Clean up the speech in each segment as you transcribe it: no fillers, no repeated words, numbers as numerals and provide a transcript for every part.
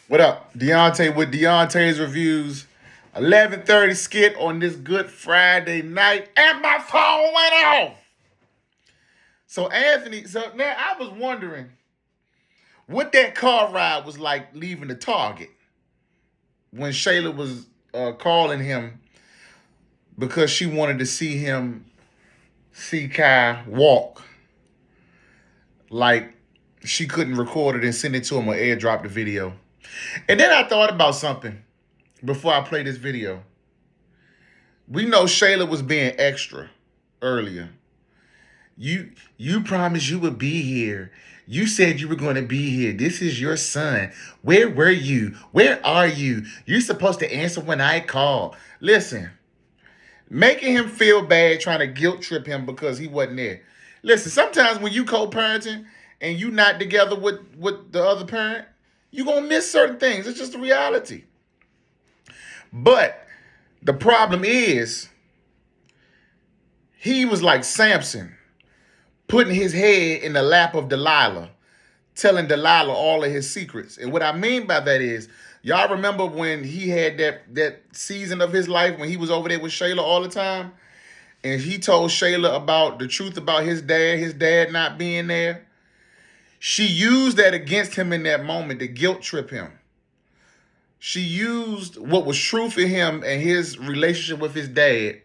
What up? Deontay with Deontay's Reviews. 11:30 skit on this Good Friday night. And my phone went off. So Anthony, so now I was wondering what that car ride was like leaving the Target when Shayla was calling him because she wanted to see him see Kai walk. Like she couldn't record it and send it to him or airdrop the video. And then I thought about something before I play this video. We know Shayla was being extra earlier. You promised you would be here. You said you were going to be here. This is your son. Where were you? Where are you? You're supposed to answer when I call. Listen, making him feel bad, trying to guilt trip him because he wasn't there. Listen, sometimes when you co-parenting and you not together with the other parent, you're going to miss certain things. It's just a reality. But the problem is, he was like Samson, putting his head in the lap of Delilah, telling Delilah all of his secrets. And what I mean by that is, y'all remember when he had that season of his life when he was over there with Shayla all the time? And he told Shayla about the truth about his dad not being there. She used that against him in that moment to guilt trip him. She used what was true for him and his relationship with his dad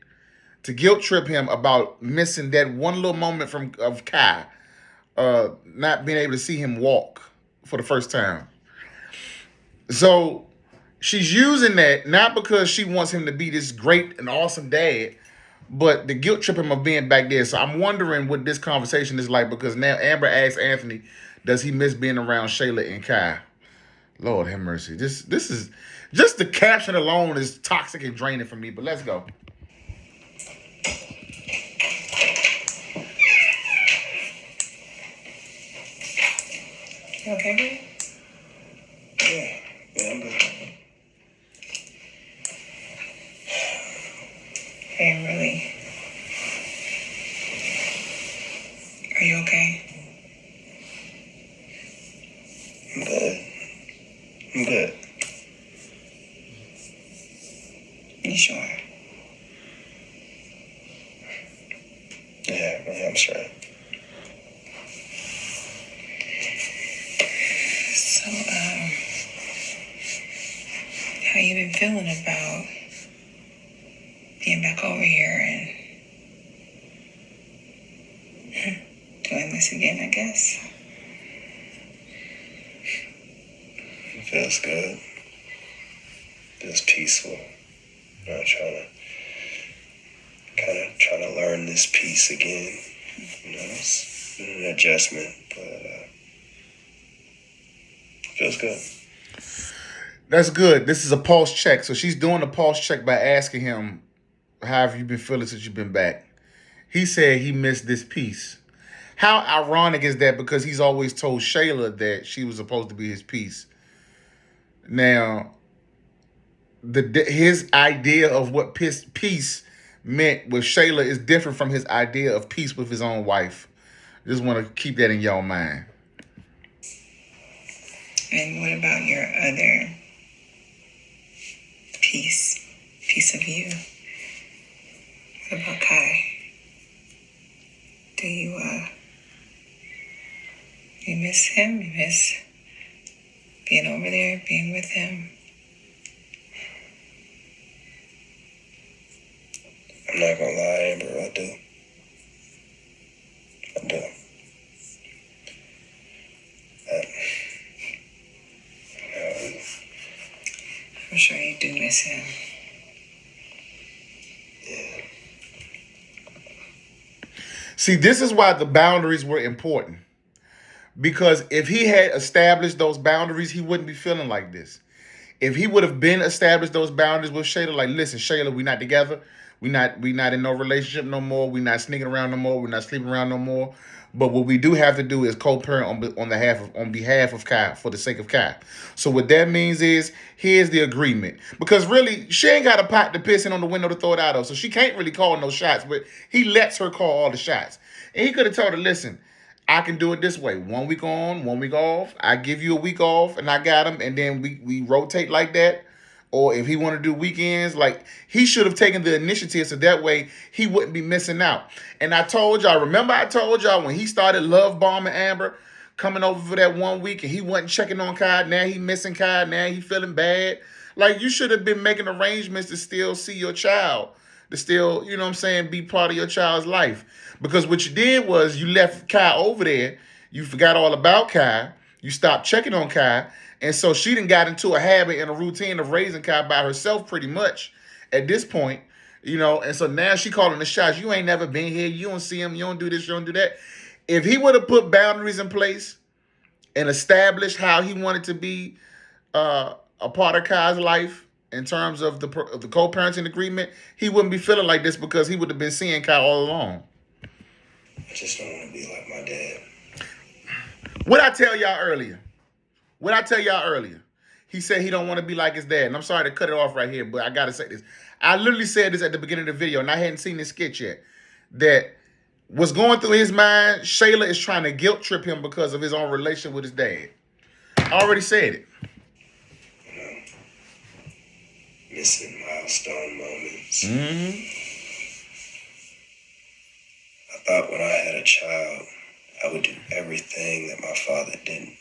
to guilt trip him about missing that one little moment of Kai, not being able to see him walk for the first time. So she's using that not because she wants him to be this great and awesome dad, but the guilt trip him of being back there. So I'm wondering what this conversation is like because now Amber asked Anthony, does he miss being around Shayla and Kai? Lord have mercy. This is just the caption alone is toxic and draining for me. But let's go. You okay, babe? Yeah, I'm good. Hey, really? Are you okay? I'm good. I'm good. You sure? Yeah, I'm sure. So, how you been feeling about being back over here and doing this again, I guess? It feels good. Feels peaceful. I'm trying to learn this piece again. You know, it's been an adjustment, but feels good. That's good. This is a pulse check. So she's doing a pulse check by asking him, how have you been feeling since you've been back? He said he missed this piece. How ironic is that? Because he's always told Shayla that she was supposed to be his piece. Now, his idea of what peace meant with Shayla is different from his idea of peace with his own wife. Just want to keep that in your mind. And what about your other piece of you? What about Kai? Do you miss him? You miss being over there, being with him? I'm not gonna lie, Amber, I do. I'm sure you do miss him. Yeah. See, this is why the boundaries were important. Because if he had established those boundaries, he wouldn't be feeling like this. If he would have been established those boundaries with Shayla, like, listen, Shayla, we not together. We not in no relationship no more. We not sneaking around no more. We're not sleeping around no more. But what we do have to do is co-parent on behalf of Kai, for the sake of Kai. So what that means is, here's the agreement. Because really, she ain't got a pot to piss in on the window to throw it out of. So she can't really call no shots, but he lets her call all the shots. And he could have told her, listen, I can do it this way: 1 week on, 1 week off. I give you a week off, and I got him, and then we rotate like that. Or if he want to do weekends, like he should have taken the initiative, so that way he wouldn't be missing out. And I told y'all, remember I told y'all when he started love bombing Amber, coming over for that 1 week, and he wasn't checking on Kai. Now he missing Kai. Now he feeling bad. Like you should have been making arrangements to still see your child, to still, you know what I'm saying, be part of your child's life. Because what you did was you left Kai over there. You forgot all about Kai. You stopped checking on Kai. And so she done got into a habit and a routine of raising Kai by herself pretty much at this point. And so now she calling the shots. You ain't never been here. You don't see him. You don't do this. You don't do that. If he would have put boundaries in place and established how he wanted to be a part of Kai's life in terms of the co-parenting agreement, he wouldn't be feeling like this because he would have been seeing Kai all along. I just don't want to be like my dad. What I tell y'all earlier? He said he don't want to be like his dad. And I'm sorry to cut it off right here, but I got to say this. I literally said this at the beginning of the video, and I hadn't seen this skit yet. That what's going through his mind, Shayla is trying to guilt trip him because of his own relationship with his dad. I already said it. Missing milestone moments. I thought when I had a child, I would do everything that my father didn't.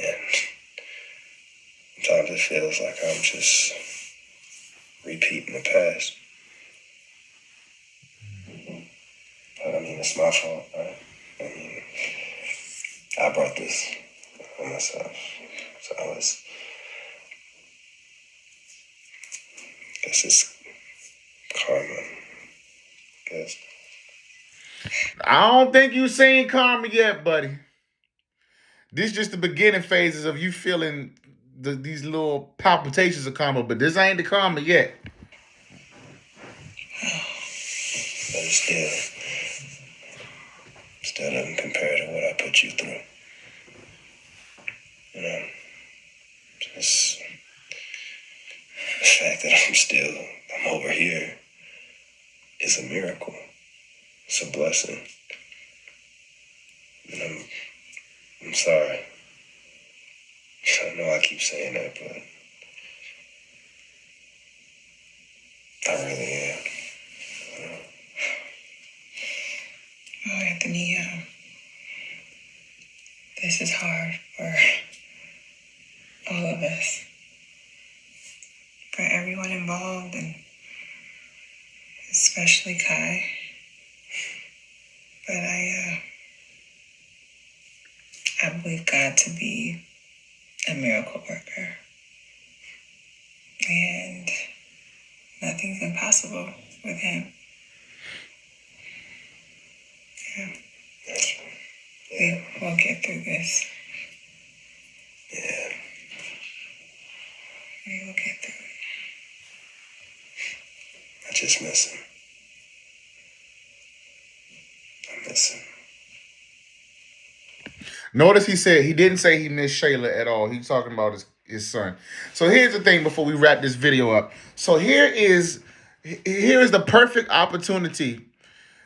And sometimes it feels like I'm just repeating the past. But I mean, it's my fault, right? I mean, I brought this on myself. So I guess it's karma. Guess. I don't think you seen karma yet, buddy. This just the beginning phases of you feeling these little palpitations of karma, but this ain't the karma yet. But it still doesn't compare to what I put you through. Just the fact that I'm over here is a miracle. It's a blessing. And I'm sorry. I know I keep saying that, but I really am. Oh, Anthony, this is hard for all of us, for everyone involved, and especially Kai. But I believe God to be a miracle worker, and nothing's impossible with him. Yeah. We'll get through this. Yeah. We will get through it. I just miss him. I miss him. Notice he didn't say he missed Shayla at all. He's talking about his son. So here's the thing before we wrap this video up. So here is the perfect opportunity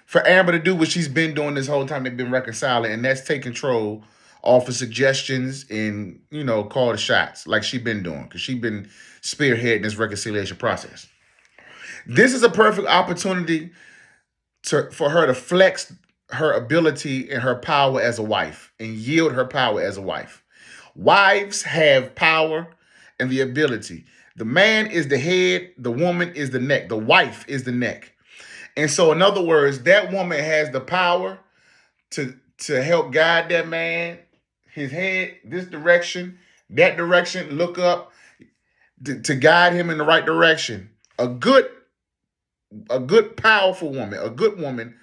for Amber to do what she's been doing this whole time they've been reconciling, and that's take control, offer suggestions, and, call the shots like she's been doing, because she's been spearheading this reconciliation process. This is a perfect opportunity for her to flex her ability and her power as a wife and yield her power as a wife. Wives have power and the ability. The man is the head, the woman is the neck, the wife is the neck. And so, in other words, that woman has the power to help guide that man, his head, this direction, that direction, look up, to guide him in the right direction. A good, powerful woman, a good woman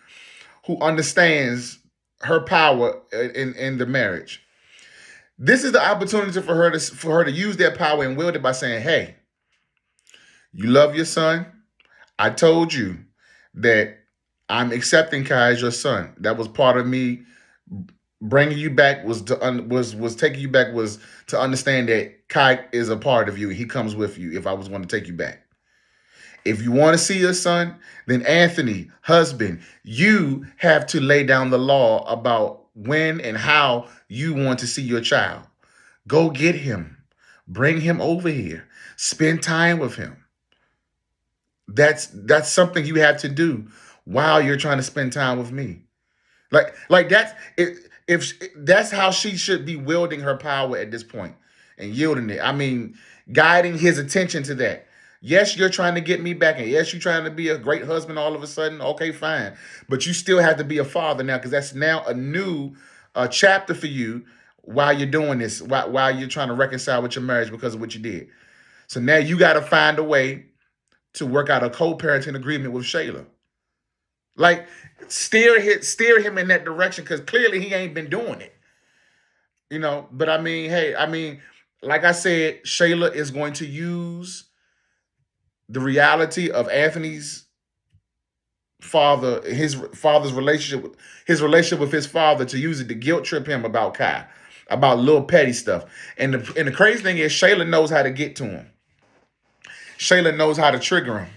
who understands her power in the marriage. This is the opportunity for her to use that power and wield it by saying, hey, you love your son. I told you that I'm accepting Kai as your son. That was part of me bringing you back, was taking you back, was to understand that Kai is a part of you. He comes with you if I was going to take you back. If you want to see your son, then Anthony, husband, you have to lay down the law about when and how you want to see your child. Go get him. Bring him over here. Spend time with him. That's something you have to do while you're trying to spend time with me. Like that's if that's how she should be wielding her power at this point and yielding it. I mean, guiding his attention to that. Yes, you're trying to get me back, and yes, you're trying to be a great husband all of a sudden. Okay, fine, but you still have to be a father now because that's now a new chapter for you while you're doing this. While you're trying to reconcile with your marriage because of what you did. So now you got to find a way to work out a co-parenting agreement with Shayla. Like steer him in that direction because clearly he ain't been doing it. But I mean, hey, like I said, Shayla is going to use the reality of Anthony's father, his father's relationship with his father to use it to guilt trip him about Kai, about little petty stuff. And the crazy thing is Shayla knows how to get to him. Shayla knows how to trigger him.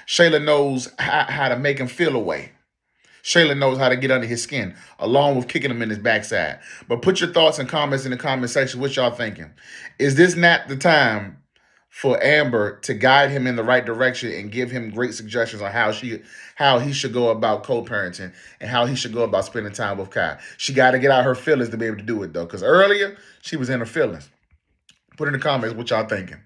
Shayla knows how to make him feel away. Shayla knows how to get under his skin, along with kicking him in his backside. But put your thoughts and comments in the comment section. What y'all thinking? Is this not the time for Amber to guide him in the right direction and give him great suggestions on how he should go about co-parenting and how he should go about spending time with Kai? She got to get out her feelings to be able to do it, though, because earlier she was in her feelings. Put in the comments what y'all thinking.